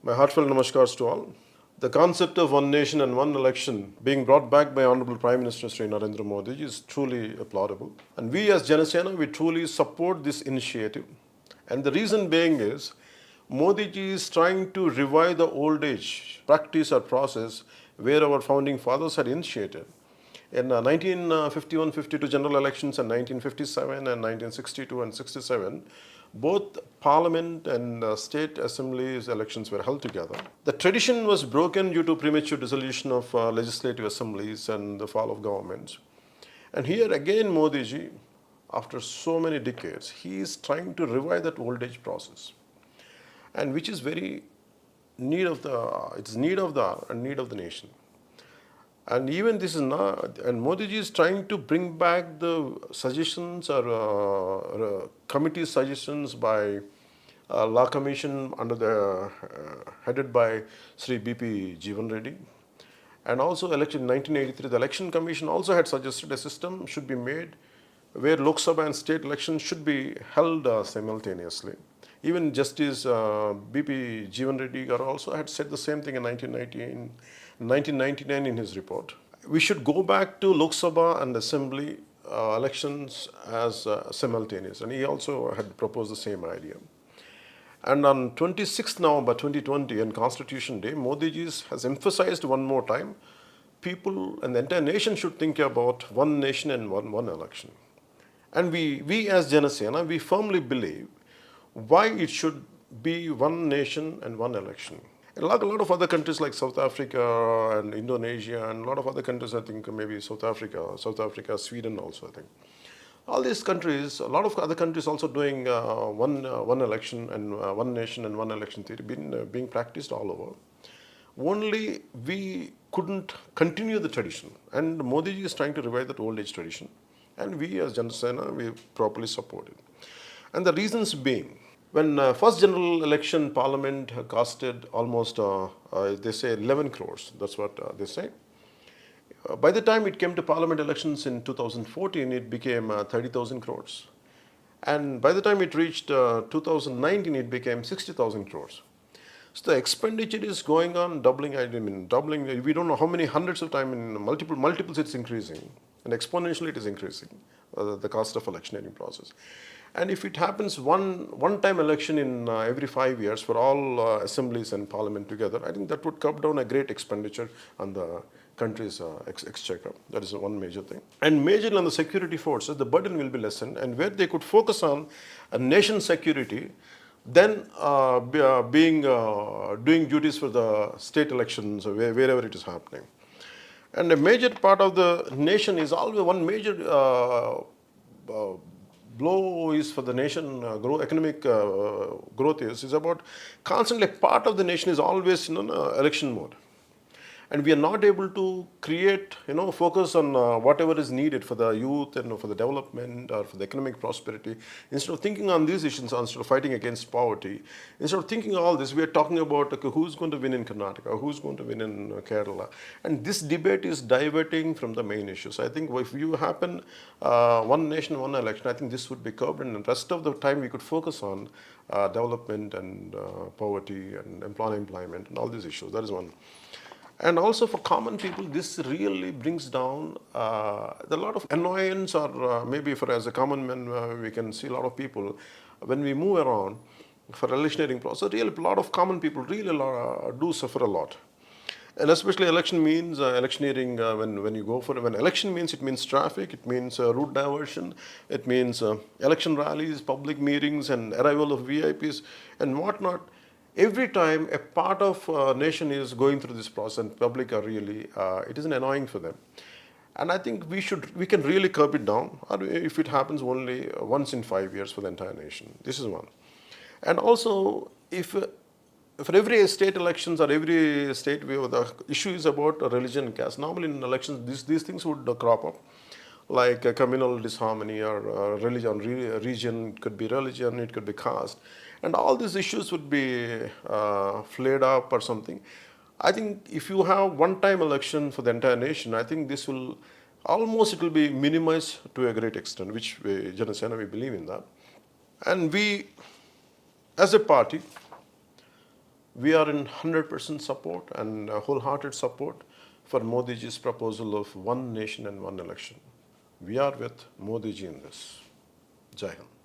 My heartfelt namaskars to all. The concept of one nation and one election being brought back by Honorable Prime Minister Shri Narendra Modiji is truly applaudable. And we as JanaSena, we truly support this initiative. And the reason being is, Modiji is trying to revive the old age practice or process where our founding fathers had initiated. In 1951-52 general elections and 1957 and 1962 and 67, both parliament and state assemblies elections were held together. The tradition was broken due to premature dissolution of legislative assemblies and the fall of governments. And here again, Modiji, after so many decades, he is trying to revive that old age process, and which is very need of the it's need of the and need of the nation. And even this is not, and Modiji is trying to bring back the suggestions or committee suggestions by Law Commission under the headed by Sri B.P. Jeevan Reddy. And also election in 1983, the Election Commission also had suggested a system should be made where Lok Sabha and state elections should be held simultaneously. Even Justice B.P. Jeevan Reddy also had said the same thing in 1999 in his report. We should go back to Lok Sabha and Assembly elections as simultaneous, and he also had proposed the same idea. And on 26th November 2020, on Constitution Day, Modiji has emphasized one more time, people and the entire nation should think about one nation and one election. And we as JanaSena, we firmly believe why it should be one nation and one election. And like a lot of other countries like South Africa and Indonesia and a lot of other countries, I think maybe South Africa, Sweden also, I think. All these countries, a lot of other countries also doing one election and one nation and one election theory being practiced all over. Only we couldn't continue the tradition, and Modiji is trying to revive that old age tradition, and we as JanaSena, we properly support it. And the reasons being, when first general election parliament costed almost, they say 11 crores, that's what they say. By the time it came to parliament elections in 2014, it became 30,000 crores. And by the time it reached 2019, it became 60,000 crores. So the expenditure is going on doubling. I mean, doubling. We don't know how many hundreds of times in multiples it's increasing, and exponentially it is increasing the cost of electioneering process. And if it happens one-time election in every 5 years for all assemblies and parliament together, I think that would cut down a great expenditure on the country's exchequer. That is one major thing. And majorly on the security forces, the burden will be lessened, and where they could focus on nation security, then doing duties for the state elections wherever it is happening. And a major part of the nation is always one major blow is for the nation economic growth is about constantly part of the nation is always in election mode. And we are not able to create, focus on whatever is needed for the youth and for the development or for the economic prosperity. Instead of thinking on these issues, instead of fighting against poverty, instead of thinking all this, we are talking about who's going to win in Karnataka, who's going to win in Kerala. And this debate is diverting from the main issues. I think if you happen one nation, one election, I think this would be curbed, and the rest of the time we could focus on development and poverty and employment and all these issues. That is one. And also for common people, this really brings down a lot of annoyance, or maybe for as a common man, we can see a lot of people, when we move around for electioneering process, really a lot of common people really do suffer a lot. And especially election means electioneering, when you go for, when election means, it means traffic, it means route diversion, it means election rallies, public meetings and arrival of VIPs and whatnot. Every time a part of nation is going through this process and public are really, it is annoying for them. And I think we can really curb it down, or if it happens only once in 5 years for the entire nation. This is one. And also, if for every state elections or every state, the issue is about religion and caste. Normally in elections, these things would crop up, like communal disharmony or religion, region, it could be religion, it could be caste. And all these issues would be flared up or something. I think if you have one-time election for the entire nation, I think this will almost, it will be minimized to a great extent, which we, JanaSena, we believe in that. And we, as a party, We are in 100% support and wholehearted support for Modiji's proposal of one nation and one election. We are with Modiji in this. Jai Hind.